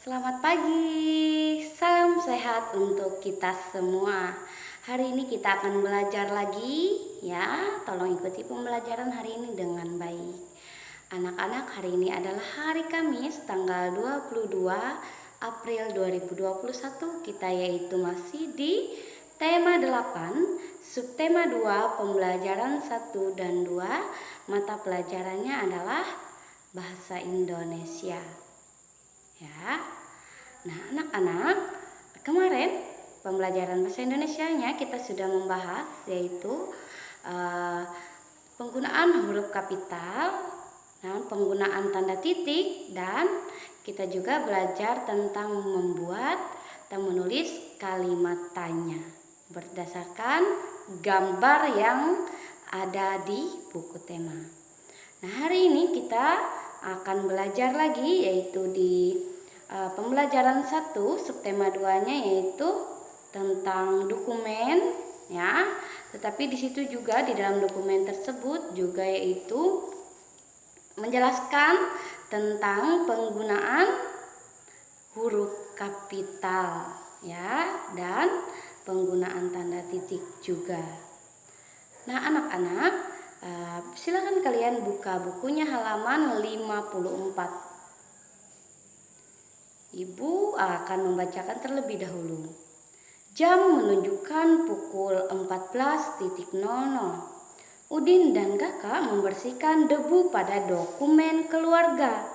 Selamat pagi, salam sehat untuk kita semua. Hari ini kita akan belajar lagi ya. Tolong ikuti pembelajaran hari ini dengan baik. Anak-anak, hari ini adalah hari Kamis tanggal 22 April 2021. Kita yaitu masih di tema 8, subtema 2, pembelajaran 1 dan 2. Mata pelajarannya adalah bahasa Indonesia. Ya. Nah, anak-anak, kemarin pembelajaran bahasa Indonesianya kita sudah membahas yaitu penggunaan huruf kapital, penggunaan tanda titik, dan kita juga belajar tentang membuat dan menulis kalimat tanya berdasarkan gambar yang ada di buku tema. Nah, hari ini kita akan belajar lagi yaitu di pembelajaran 1 subtema 2-nya yaitu tentang dokumen ya. Tetapi di situ juga di dalam dokumen tersebut juga yaitu menjelaskan tentang penggunaan huruf kapital ya dan penggunaan tanda titik juga. Nah, anak-anak, silakan kalian buka bukunya halaman 54. Ibu akan membacakan terlebih dahulu. Jam menunjukkan pukul 14.00. Udin dan Kakak membersihkan debu pada dokumen keluarga.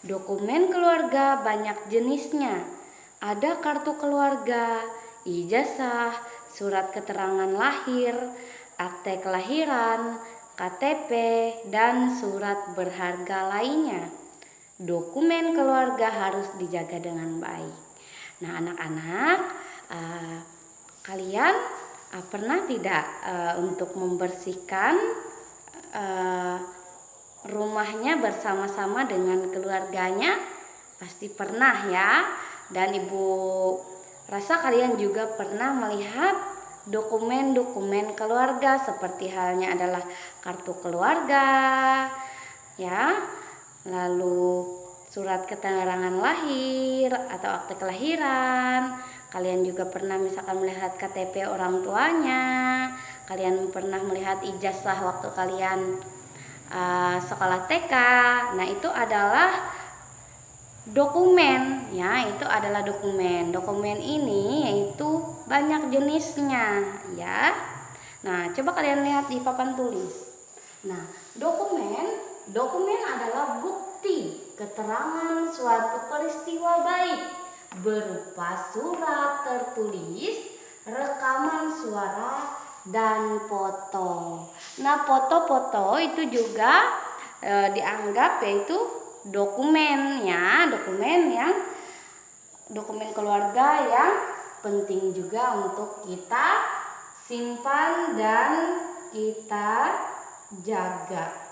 Dokumen keluarga banyak jenisnya. Ada kartu keluarga, ijazah, surat keterangan lahir, akte kelahiran, KTP, dan surat berharga lainnya. Dokumen keluarga harus dijaga dengan baik. Nah, anak-anak, kalian pernah tidak untuk membersihkan rumahnya bersama-sama dengan keluarganya? Pasti pernah ya. Dan Ibu rasa kalian juga pernah melihat dokumen-dokumen keluarga seperti halnya adalah kartu keluarga ya, lalu surat keterangan lahir atau akte kelahiran. Kalian juga pernah misalkan melihat KTP orang tuanya. Kalian pernah melihat ijazah waktu kalian sekolah TK. Nah, itu adalah dokumen ya, itu adalah dokumen. Dokumen ini yaitu banyak jenisnya ya. Nah, coba kalian lihat di papan tulis. Nah, dokumen adalah bukti keterangan suatu peristiwa baik berupa surat tertulis, rekaman suara, dan foto. Nah, foto-foto itu juga dianggap yaitu dokumen ya, dokumen keluarga yang penting juga untuk kita simpan dan kita jaga.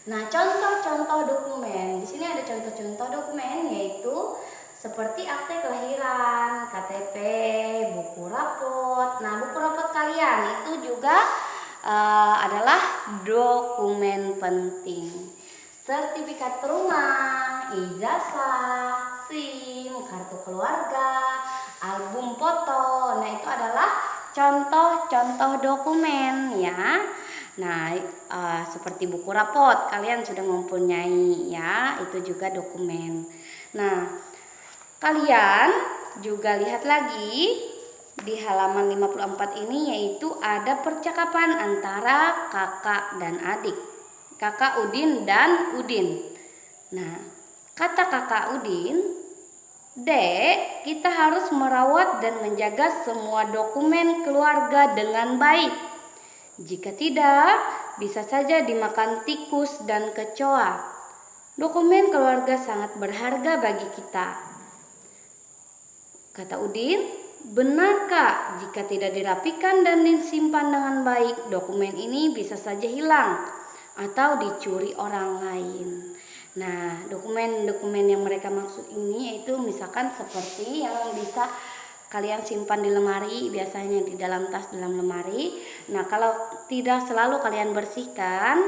Nah, contoh-contoh dokumen. Di sini ada contoh-contoh dokumen yaitu seperti akte kelahiran, KTP, buku rapot. Nah, buku rapot kalian itu juga adalah dokumen penting. Sertifikat rumah, ijazah, SIM, kartu keluarga, album foto. Nah, itu adalah contoh-contoh dokumen ya. Nah, seperti buku rapot kalian sudah mempunyai ya, itu juga dokumen. Nah, kalian juga lihat lagi di halaman 54 ini yaitu ada percakapan antara kakak dan adik. Kakak Udin dan Udin. Nah, kata kakak Udin, "Dek, kita harus merawat dan menjaga semua dokumen keluarga dengan baik. Jika tidak, bisa saja dimakan tikus dan kecoa. Dokumen keluarga sangat berharga bagi kita." Kata Udin, "Benar, Kak, jika tidak dirapikan dan disimpan dengan baik, dokumen ini bisa saja hilang atau dicuri orang lain." Nah, dokumen-dokumen yang mereka maksud ini yaitu misalkan seperti yang bisa kalian simpan di lemari, biasanya di dalam tas dalam lemari. Nah, kalau tidak selalu kalian bersihkan,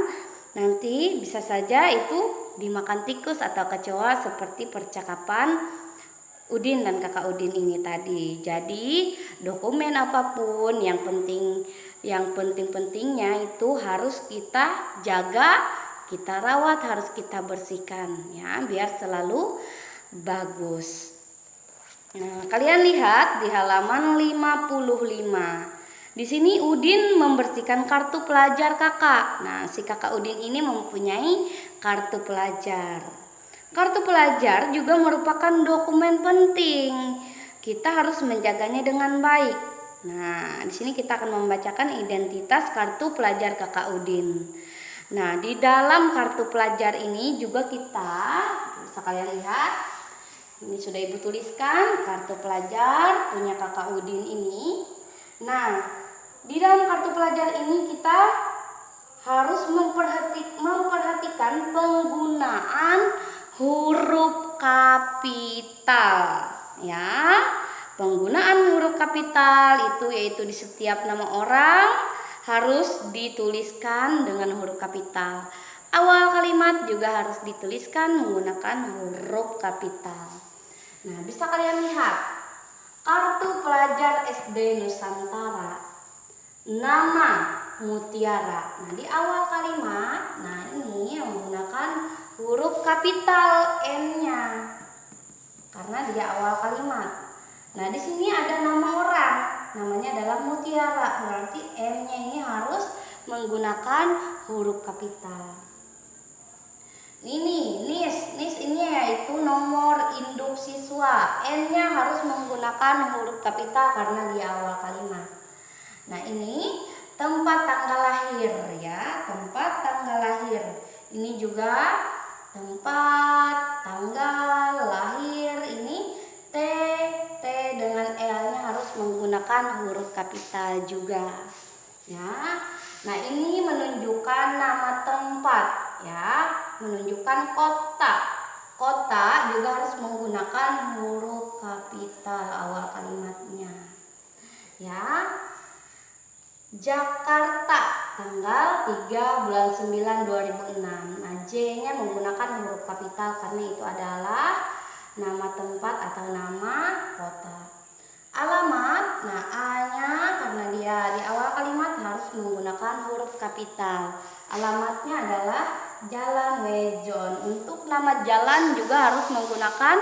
nanti bisa saja itu dimakan tikus atau kecoa seperti percakapan Udin dan kakak Udin ini tadi. Jadi dokumen apapun yang penting-pentingnya itu harus kita jaga, kita rawat, harus kita bersihkan ya, biar selalu bagus. Nah, kalian lihat di halaman 55. Di sini Udin membersihkan kartu pelajar kakak. Nah, si kakak Udin ini mempunyai kartu pelajar. Kartu pelajar juga merupakan dokumen penting. Kita harus menjaganya dengan baik. Nah, di sini kita akan membacakan identitas kartu pelajar kakak Udin. Nah, di dalam kartu pelajar ini juga kita bisa kalian lihat. Ini sudah ibu tuliskan kartu pelajar punya kakak Udin ini. Nah, di dalam kartu pelajar ini kita harus memperhatikan penggunaan huruf kapital ya. Penggunaan huruf kapital itu yaitu di setiap nama orang harus dituliskan dengan huruf kapital. Awal kalimat juga harus dituliskan menggunakan huruf kapital. Nah, bisa kalian lihat kartu pelajar SD Nusantara, nama Mutiara. Nah, di awal kalimat, nah ini menggunakan huruf kapital N-nya karena di awal kalimat. Nah, di sini ada nama orang, namanya adalah Mutiara, berarti M-nya ini harus menggunakan huruf kapital. Ini NIS ini yaitu nomor induk siswa, N-nya harus menggunakan huruf kapital karena di awal kalimat. Nah, ini tempat tanggal lahir ya, tempat tanggal lahir. Ini juga tempat tanggal lahir, ini T dengan L-nya harus menggunakan huruf kapital juga ya. Nah, ini menunjukkan nama tempat ya, menunjukkan kota. Kota juga harus menggunakan huruf kapital awal kalimatnya ya. Jakarta tanggal 3 bulan 9 2006. Nah, J-nya menggunakan huruf kapital karena itu adalah nama tempat atau nama kota. Alamat, nah A-nya karena dia di awal kalimat harus menggunakan huruf kapital. Alamatnya adalah Jalan Wejon. Untuk nama jalan juga harus menggunakan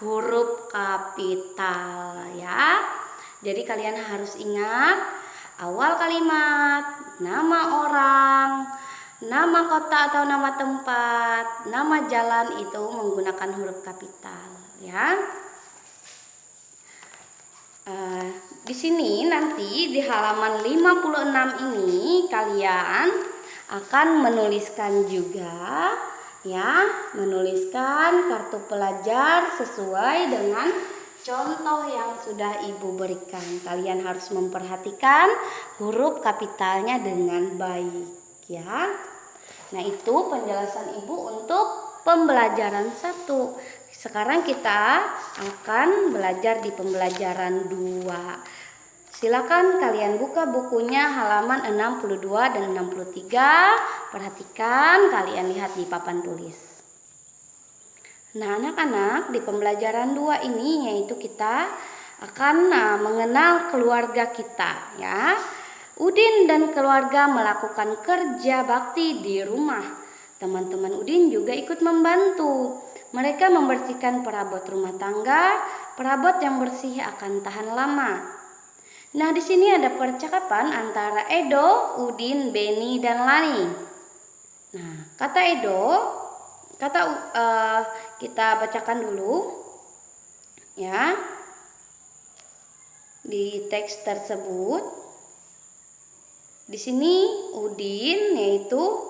huruf kapital ya. Jadi kalian harus ingat awal kalimat, nama orang, nama kota atau nama tempat, nama jalan itu menggunakan huruf kapital ya. Di sini nanti di halaman 56 ini kalian akan menuliskan juga ya, menuliskan kartu pelajar sesuai dengan contoh yang sudah ibu berikan. Kalian harus memperhatikan huruf kapitalnya dengan baik ya. Nah, itu penjelasan ibu untuk pembelajaran 1. Sekarang kita akan belajar di pembelajaran 2. Silakan kalian buka bukunya halaman 62 dan 63. Perhatikan, kalian lihat di papan tulis. Nah, anak-anak, di pembelajaran 2 ini yaitu kita akan mengenal keluarga kita ya. Udin dan keluarga melakukan kerja bakti di rumah. Teman-teman Udin juga ikut membantu. Mereka membersihkan perabot rumah tangga. Perabot yang bersih akan tahan lama. Nah, di sini ada percakapan antara Edo, Udin, Beni, dan Lani. Nah, kata Edo, kita bacakan dulu ya. Di teks tersebut, di sini Udin yaitu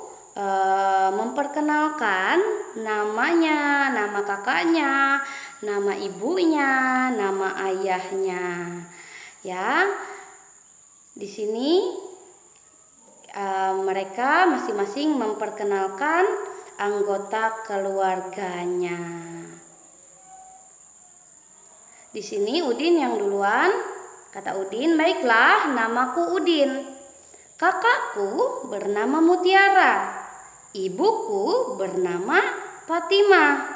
memperkenalkan namanya, nama kakaknya, nama ibunya, nama ayahnya. Ya, di sini mereka masing-masing memperkenalkan anggota keluarganya. Di sini Udin yang duluan. Kata Udin, "Baiklah, namaku Udin. Kakakku bernama Mutiara. Ibuku bernama Fatimah.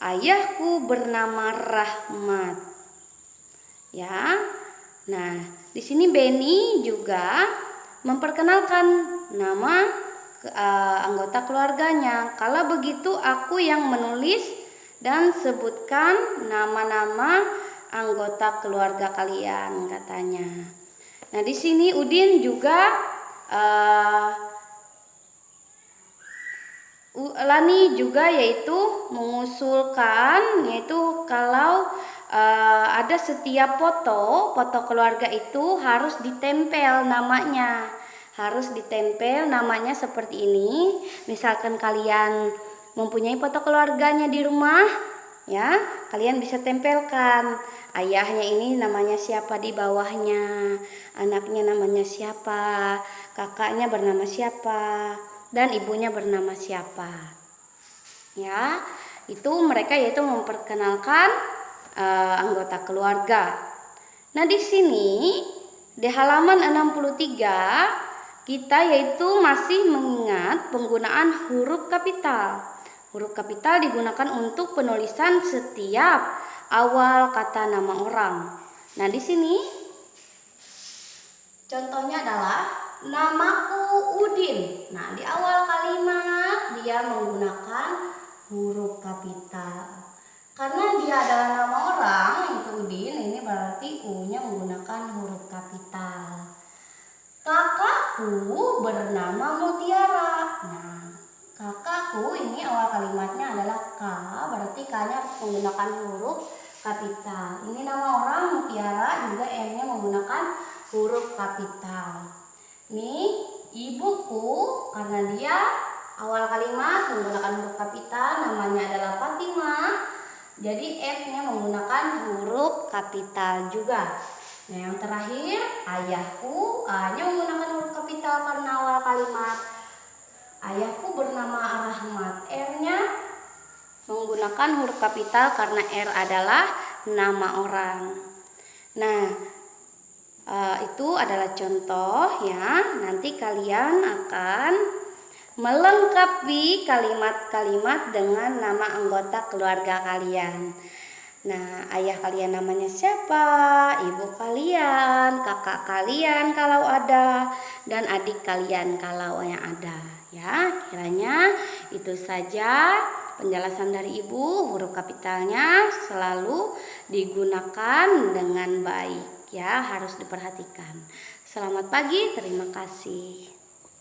Ayahku bernama Rahmat. Ya. Nah, di sini Beni juga memperkenalkan nama anggota keluarganya. Kalau begitu aku yang menulis dan sebutkan nama-nama anggota keluarga kalian, katanya. Nah, di sini Udin juga Lani juga yaitu mengusulkan, yaitu kalau ada setiap foto keluarga itu harus ditempel namanya. Harus ditempel namanya seperti ini. Misalkan kalian mempunyai foto keluarganya di rumah, ya, kalian bisa tempelkan. Ayahnya ini namanya siapa di bawahnya, anaknya namanya siapa, kakaknya bernama siapa, dan ibunya bernama siapa. Ya, itu mereka yaitu memperkenalkan anggota keluarga. Nah, di sini di halaman 63 kita yaitu masih mengingat penggunaan huruf kapital. Huruf kapital digunakan untuk penulisan setiap awal kata nama orang. Nah, di sini contohnya adalah namaku Udin. Nah, di awal kalimat dia menggunakan huruf kapital. Karena dia adalah nama orang, itu Udin, ini berarti U-nya menggunakan huruf kapital. Kakakku bernama Mutiara. Nah, kakakku ini awal kalimatnya adalah K, berarti K-nya menggunakan huruf kapital. Ini nama orang Mutiara, juga M-nya menggunakan huruf kapital. Ini ibuku, karena dia awal kalimat menggunakan huruf kapital, namanya adalah Fatimah. Jadi F-nya menggunakan huruf kapital juga. Nah, yang terakhir ayahku, A-nya menggunakan huruf kapital karena awal kalimat. Ayahku bernama Rahmat, R-nya menggunakan huruf kapital karena R adalah nama orang. Nah, itu adalah contoh ya. Nanti kalian akan melengkapi kalimat-kalimat dengan nama anggota keluarga kalian. Nah, ayah kalian namanya siapa, ibu kalian, kakak kalian kalau ada, dan adik kalian kalau yang ada. Ya, kiranya itu saja penjelasan dari ibu. Huruf kapitalnya selalu digunakan dengan baik, ya, harus diperhatikan. Selamat pagi, terima kasih.